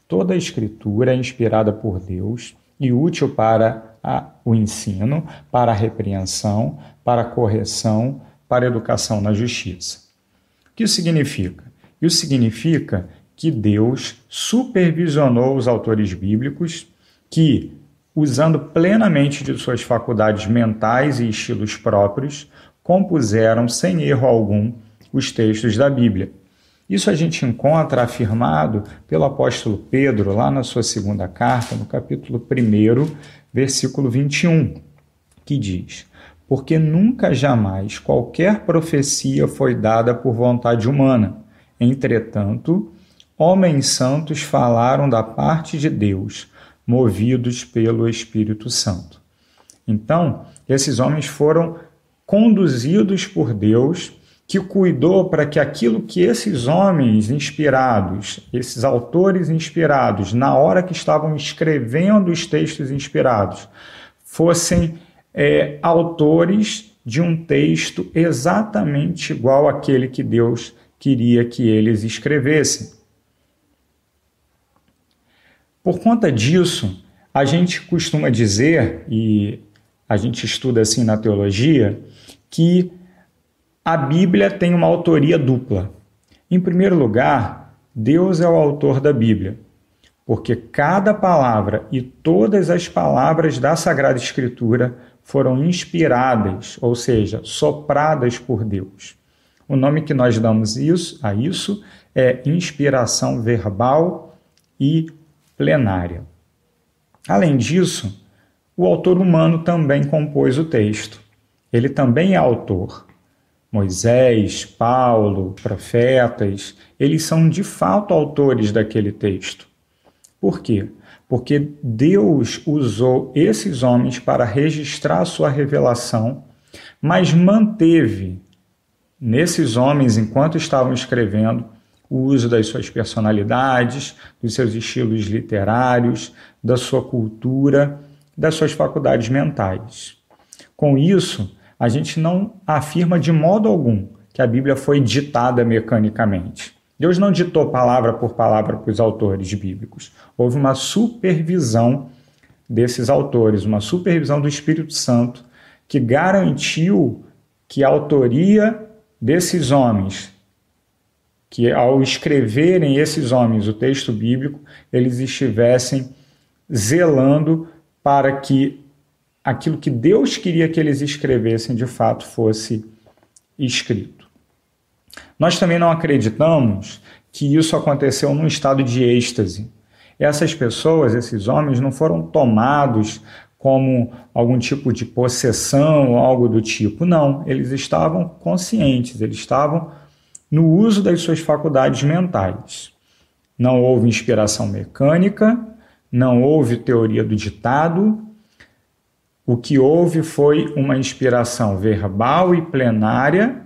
toda a Escritura é inspirada por Deus e útil para o ensino, para a repreensão, para a correção, para a educação na justiça. O que isso significa? Isso significa que Deus supervisionou os autores bíblicos que, usando plenamente de suas faculdades mentais e estilos próprios, compuseram sem erro algum os textos da Bíblia. Isso a gente encontra afirmado pelo apóstolo Pedro, lá na sua segunda carta, no capítulo 1, versículo 21, que diz: porque nunca jamais qualquer profecia foi dada por vontade humana. Entretanto, homens santos falaram da parte de Deus, movidos pelo Espírito Santo. Então, esses homens foram conduzidos por Deus, que cuidou para que aquilo que esses homens inspirados, esses autores inspirados, na hora que estavam escrevendo os textos inspirados, fossem autores de um texto exatamente igual àquele que Deus queria que eles escrevessem. Por conta disso, a gente costuma dizer, e a gente estuda assim na teologia, que a Bíblia tem uma autoria dupla. Em primeiro lugar, Deus é o autor da Bíblia, porque cada palavra e todas as palavras da Sagrada Escritura foram inspiradas, ou seja, sopradas por Deus. O nome que nós damos a isso é inspiração verbal e plenária. Além disso, o autor humano também compôs o texto. Ele também é autor. Moisés, Paulo, profetas, eles são de fato autores daquele texto. Por quê? Porque Deus usou esses homens para registrar sua revelação, mas manteve nesses homens, enquanto estavam escrevendo, o uso das suas personalidades, dos seus estilos literários, da sua cultura, das suas faculdades mentais. Com isso, a gente não afirma de modo algum que a Bíblia foi ditada mecanicamente. Deus não ditou palavra por palavra para os autores bíblicos. Houve uma supervisão desses autores, uma supervisão do Espírito Santo, que garantiu que a autoria desses homens, que ao escreverem esses homens o texto bíblico, eles estivessem zelando para que aquilo que Deus queria que eles escrevessem de fato fosse escrito. Nós também não acreditamos que isso aconteceu num estado de êxtase. Essas pessoas, esses homens, não foram tomados como algum tipo de possessão ou algo do tipo. Não, eles estavam conscientes, eles estavam no uso das suas faculdades mentais. Não houve inspiração mecânica, não houve teoria do ditado. O que houve foi uma inspiração verbal e plenária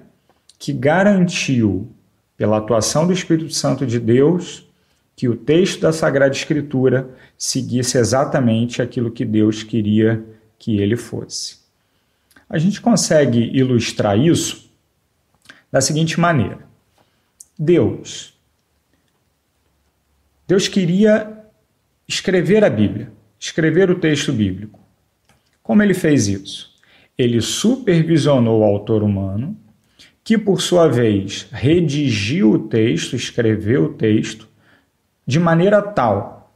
que garantiu, pela atuação do Espírito Santo de Deus, que o texto da Sagrada Escritura seguisse exatamente aquilo que Deus queria que ele fosse. A gente consegue ilustrar isso da seguinte maneira. Deus queria escrever a Bíblia, escrever o texto bíblico. Como ele fez isso? Ele supervisionou o autor humano, que por sua vez redigiu o texto, escreveu o texto, de maneira tal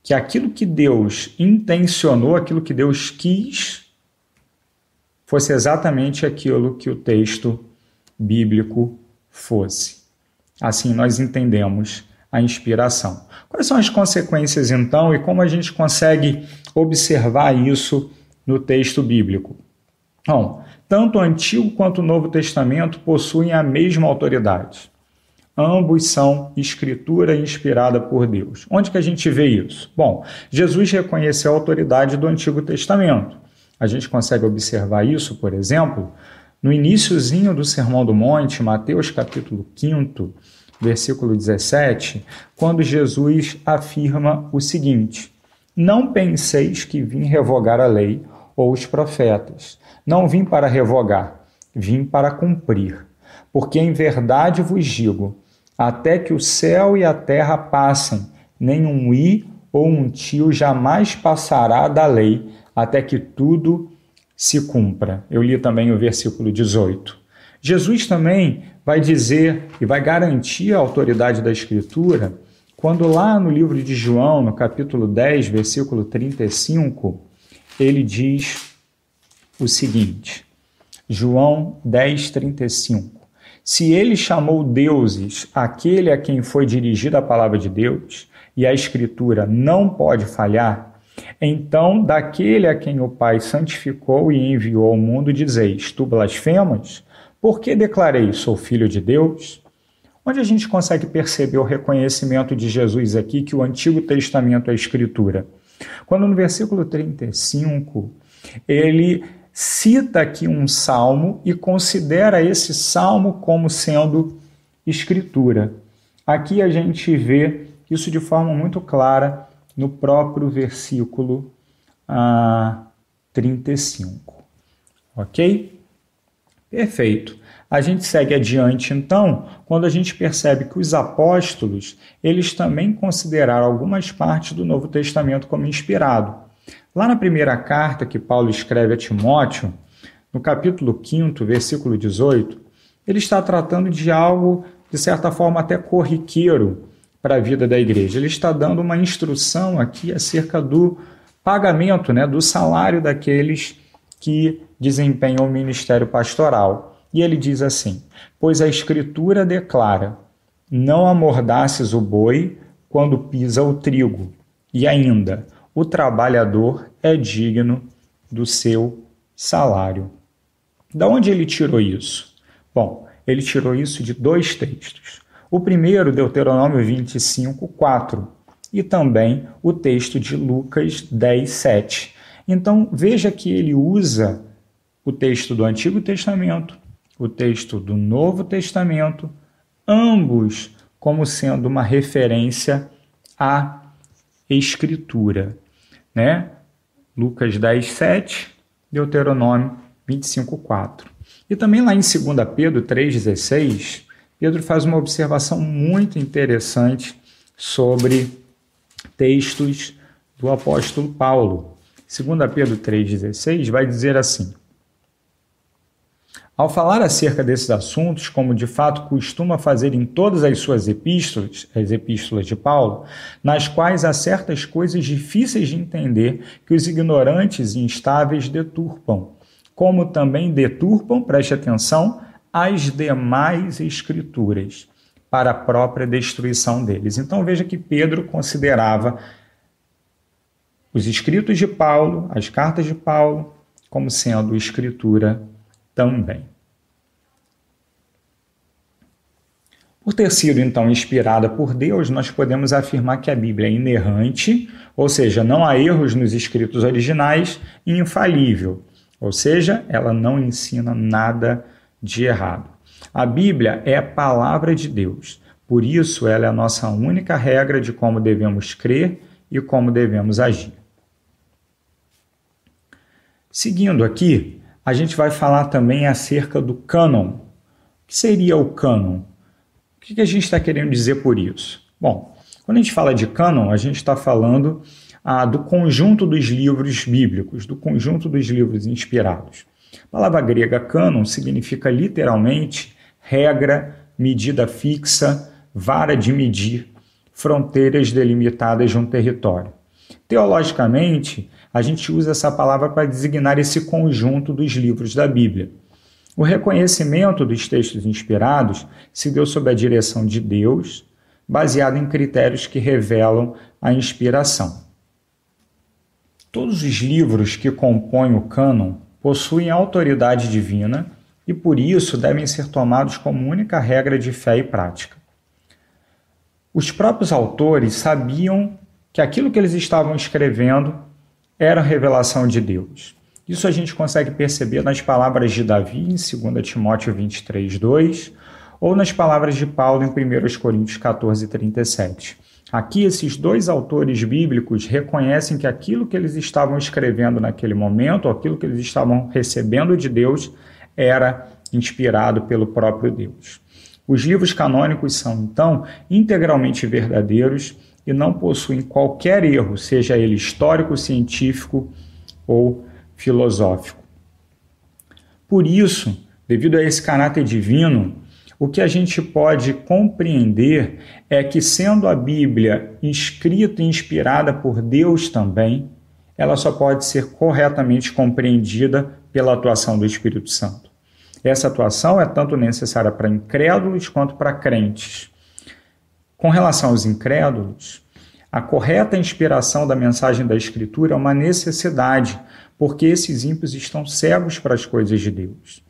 que aquilo que Deus intencionou, aquilo que Deus quis, fosse exatamente aquilo que o texto bíblico fosse. Assim nós entendemos a inspiração. Quais são as consequências, então, e como a gente consegue observar isso no texto bíblico? Bom, tanto o Antigo quanto o Novo Testamento possuem a mesma autoridade. Ambos são escritura inspirada por Deus. Onde que a gente vê isso? Bom, Jesus reconheceu a autoridade do Antigo Testamento. A gente consegue observar isso, por exemplo, no iniciozinho do Sermão do Monte, Mateus capítulo 5, versículo 17, quando Jesus afirma o seguinte: não penseis que vim revogar a lei ou os profetas. Não vim para revogar, vim para cumprir. Porque em verdade vos digo, até que o céu e a terra passem, nem um i ou um tio jamais passará da lei, até que tudo se cumpra. Eu li também o versículo 18. Jesus também vai dizer e vai garantir a autoridade da Escritura quando lá no livro de João, no capítulo 10, versículo 35, ele diz o seguinte, João 10, 35. Se ele chamou deuses aquele a quem foi dirigida a palavra de Deus, e a Escritura não pode falhar, então daquele a quem o Pai santificou e enviou ao mundo dizeis, tu blasfemas? Por que declarei, sou filho de Deus? Onde a gente consegue perceber o reconhecimento de Jesus aqui, que o Antigo Testamento é Escritura? Quando no versículo 35, ele cita aqui um salmo e considera esse salmo como sendo Escritura. Aqui a gente vê isso de forma muito clara no próprio versículo 35. Ok? Perfeito. A gente segue adiante, então, quando a gente percebe que os apóstolos, eles também consideraram algumas partes do Novo Testamento como inspirado. Lá na primeira carta que Paulo escreve a Timóteo, no capítulo 5, versículo 18, ele está tratando de algo, de certa forma, até corriqueiro para a vida da igreja. Ele está dando uma instrução aqui acerca do pagamento, do salário daqueles que desempenham o ministério pastoral. E ele diz assim, pois a Escritura declara, não amordaces o boi quando pisa o trigo, e ainda, o trabalhador é digno do seu salário. Da onde ele tirou isso? Bom, ele tirou isso de dois textos. O primeiro, Deuteronômio 25, 4, e também o texto de Lucas 10, 7. Então, veja que ele usa o texto do Antigo Testamento, o texto do Novo Testamento, ambos como sendo uma referência à Escritura. Lucas 10, 7, Deuteronômio 25, 4. E também lá em 2 Pedro 3,16, Pedro faz uma observação muito interessante sobre textos do apóstolo Paulo. 2 Pedro 3,16 vai dizer assim, ao falar acerca desses assuntos, como de fato costuma fazer em todas as suas epístolas, as epístolas de Paulo, nas quais há certas coisas difíceis de entender que os ignorantes e instáveis deturpam, como também deturpam, preste atenção, as demais escrituras para a própria destruição deles. Então veja que Pedro considerava os escritos de Paulo, as cartas de Paulo, como sendo escritura também. Por ter sido, então, inspirada por Deus, nós podemos afirmar que a Bíblia é inerrante, ou seja, não há erros nos escritos originais, e infalível, ou seja, ela não ensina nada de errado. A Bíblia é a palavra de Deus, por isso ela é a nossa única regra de como devemos crer e como devemos agir. Seguindo aqui, a gente vai falar também acerca do cânon. O que seria o cânon? O que a gente está querendo dizer por isso? Bom, quando a gente fala de cânon, a gente está falando do conjunto dos livros bíblicos, do conjunto dos livros inspirados. A palavra grega cânon significa literalmente regra, medida fixa, vara de medir, fronteiras delimitadas de um território. Teologicamente, a gente usa essa palavra para designar esse conjunto dos livros da Bíblia. O reconhecimento dos textos inspirados se deu sob a direção de Deus, baseado em critérios que revelam a inspiração. Todos os livros que compõem o cânon possuem autoridade divina e, por isso, devem ser tomados como única regra de fé e prática. Os próprios autores sabiam que aquilo que eles estavam escrevendo era a revelação de Deus. Isso a gente consegue perceber nas palavras de Davi em 2 Timóteo 23:2 ou nas palavras de Paulo em 1 Coríntios 14:37. Aqui, esses dois autores bíblicos reconhecem que aquilo que eles estavam escrevendo naquele momento, aquilo que eles estavam recebendo de Deus, era inspirado pelo próprio Deus. Os livros canônicos são, então, integralmente verdadeiros e não possuem qualquer erro, seja ele histórico, científico ou filosófico. Por isso, devido a esse caráter divino, o que a gente pode compreender é que, sendo a Bíblia escrita e inspirada por Deus também, ela só pode ser corretamente compreendida pela atuação do Espírito Santo. Essa atuação é tanto necessária para incrédulos quanto para crentes. Com relação aos incrédulos, a correta inspiração da mensagem da Escritura é uma necessidade, porque esses ímpios estão cegos para as coisas de Deus.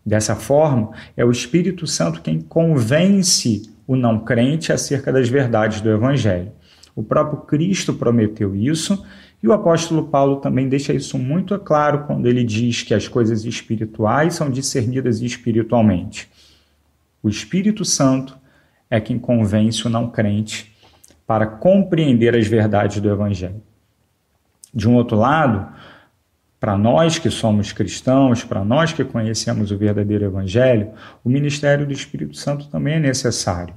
Dessa forma, é o Espírito Santo quem convence o não crente acerca das verdades do Evangelho. O próprio Cristo prometeu isso e o apóstolo Paulo também deixa isso muito claro quando ele diz que as coisas espirituais são discernidas espiritualmente. O Espírito Santo é quem convence o não crente para compreender as verdades do Evangelho. De um outro lado, para nós que somos cristãos, para nós que conhecemos o verdadeiro Evangelho, o ministério do Espírito Santo também é necessário.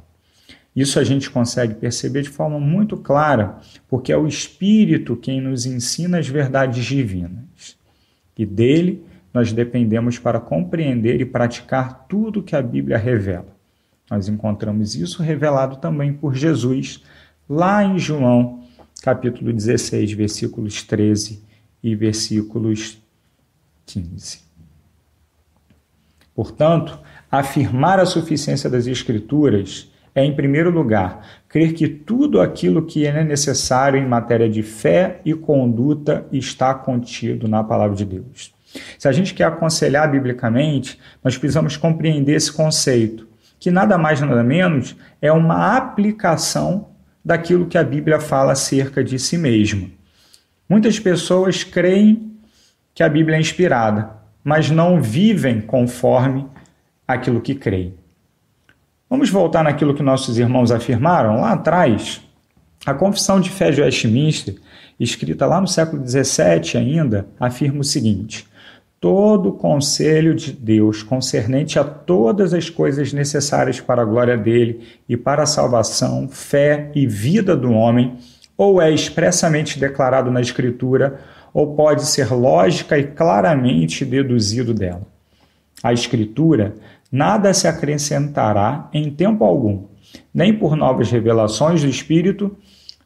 Isso a gente consegue perceber de forma muito clara, porque é o Espírito quem nos ensina as verdades divinas. E dele nós dependemos para compreender e praticar tudo que a Bíblia revela. Nós encontramos isso revelado também por Jesus, lá em João, capítulo 16, versículos 13 e versículos 15. Portanto, afirmar a suficiência das Escrituras é, em primeiro lugar, crer que tudo aquilo que é necessário em matéria de fé e conduta está contido na Palavra de Deus. Se a gente quer aconselhar biblicamente, nós precisamos compreender esse conceito, que nada mais nada menos é uma aplicação daquilo que a Bíblia fala acerca de si mesma. Muitas pessoas creem que a Bíblia é inspirada, mas não vivem conforme aquilo que creem. Vamos voltar naquilo que nossos irmãos afirmaram lá atrás. A Confissão de Fé de Westminster, escrita lá no século XVII ainda, afirma o seguinte: todo o conselho de Deus concernente a todas as coisas necessárias para a glória dele e para a salvação, fé e vida do homem, ou é expressamente declarado na Escritura, ou pode ser lógica e claramente deduzido dela. A Escritura nada se acrescentará em tempo algum, nem por novas revelações do Espírito,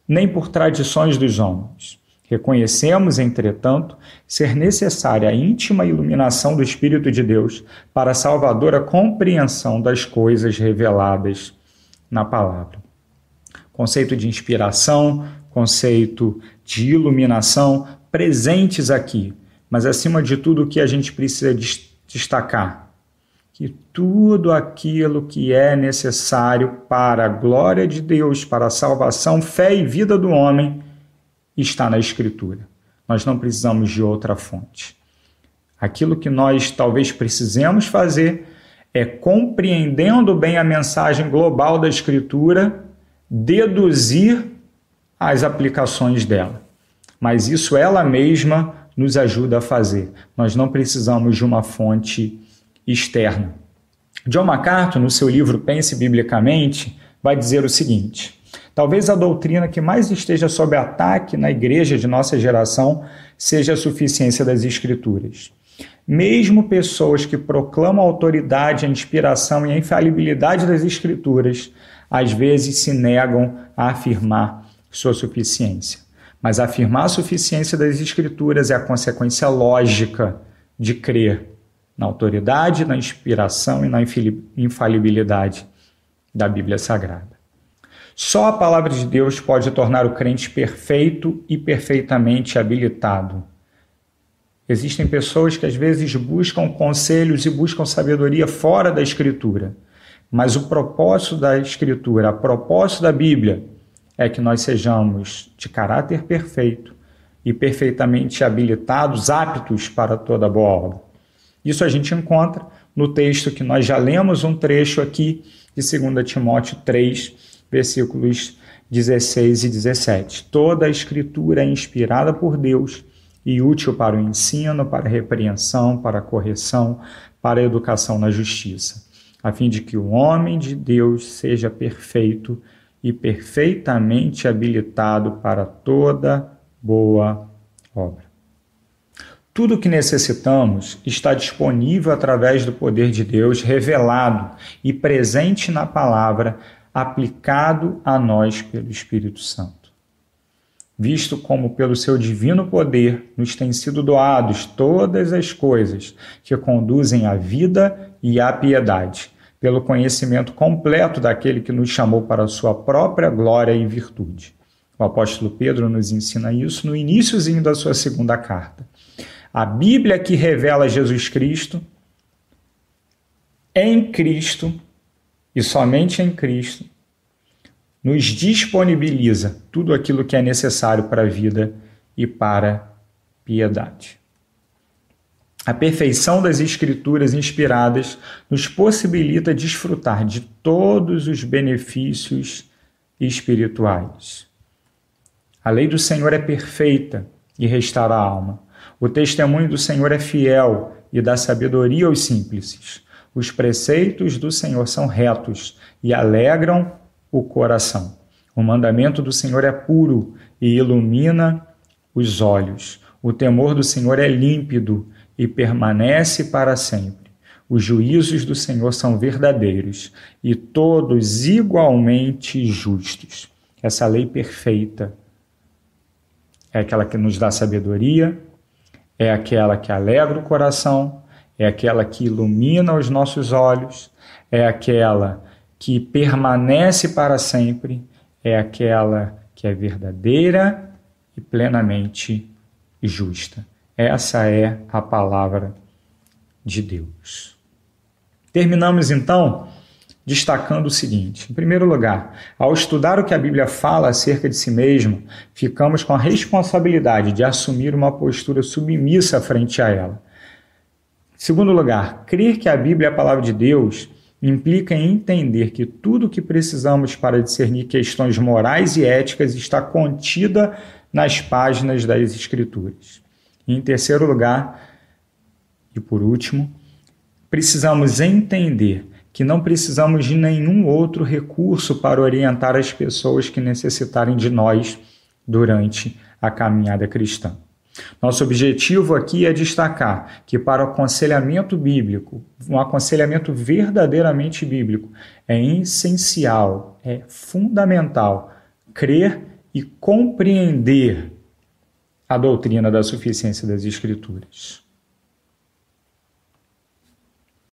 nem por tradições dos homens. Reconhecemos, entretanto, ser necessária a íntima iluminação do Espírito de Deus para a salvadora compreensão das coisas reveladas na palavra. Conceito de inspiração, conceito de iluminação, presentes aqui, mas acima de tudo o que a gente precisa destacar, que tudo aquilo que é necessário para a glória de Deus, para a salvação, fé e vida do homem, está na Escritura. Nós não precisamos de outra fonte. Aquilo que nós talvez precisemos fazer é, compreendendo bem a mensagem global da Escritura, deduzir as aplicações dela. Mas isso ela mesma nos ajuda a fazer. Nós não precisamos de uma fonte externa. John MacArthur, no seu livro Pense Biblicamente, vai dizer o seguinte: talvez a doutrina que mais esteja sob ataque na igreja de nossa geração seja a suficiência das Escrituras. Mesmo pessoas que proclamam a autoridade, a inspiração e a infalibilidade das Escrituras, às vezes se negam a afirmar sua suficiência. Mas afirmar a suficiência das Escrituras é a consequência lógica de crer na autoridade, na inspiração e na infalibilidade da Bíblia Sagrada. Só a palavra de Deus pode tornar o crente perfeito e perfeitamente habilitado. Existem pessoas que às vezes buscam conselhos e buscam sabedoria fora da Escritura. Mas o propósito da Escritura, a propósito da Bíblia, é que nós sejamos de caráter perfeito e perfeitamente habilitados, aptos para toda boa obra. Isso a gente encontra no texto que nós já lemos um trecho aqui de 2 Timóteo 3, versículos 16 e 17. Toda a Escritura é inspirada por Deus e útil para o ensino, para a repreensão, para a correção, para a educação na justiça, a fim de que o homem de Deus seja perfeito e perfeitamente habilitado para toda boa obra. Tudo o que necessitamos está disponível através do poder de Deus revelado e presente na palavra, aplicado a nós pelo Espírito Santo. Visto como pelo seu divino poder nos têm sido doados todas as coisas que conduzem à vida e à piedade, pelo conhecimento completo daquele que nos chamou para a sua própria glória e virtude. O apóstolo Pedro nos ensina isso no iniciozinho da sua segunda carta. A Bíblia que revela Jesus Cristo, em Cristo e somente em Cristo, nos disponibiliza tudo aquilo que é necessário para a vida e para a piedade. A perfeição das Escrituras inspiradas nos possibilita desfrutar de todos os benefícios espirituais. A lei do Senhor é perfeita e restaura a alma. O testemunho do Senhor é fiel e dá sabedoria aos simples. Os preceitos do Senhor são retos e alegram o coração. O mandamento do Senhor é puro e ilumina os olhos. O temor do Senhor é límpido e permanece para sempre. Os juízos do Senhor são verdadeiros e todos igualmente justos. Essa lei perfeita é aquela que nos dá sabedoria, é aquela que alegra o coração, é aquela que ilumina os nossos olhos, é aquela que permanece para sempre, é aquela que é verdadeira e plenamente justa. Essa é a palavra de Deus. Terminamos então destacando o seguinte: em primeiro lugar, ao estudar o que a Bíblia fala acerca de si mesma, ficamos com a responsabilidade de assumir uma postura submissa frente a ela. Em segundo lugar, crer que a Bíblia é a palavra de Deus implica em entender que tudo o que precisamos para discernir questões morais e éticas está contida nas páginas das Escrituras. E em terceiro lugar, e por último, precisamos entender que não precisamos de nenhum outro recurso para orientar as pessoas que necessitarem de nós durante a caminhada cristã. Nosso objetivo aqui é destacar que para o aconselhamento bíblico, um aconselhamento verdadeiramente bíblico, é essencial, é fundamental crer e compreender a doutrina da suficiência das Escrituras.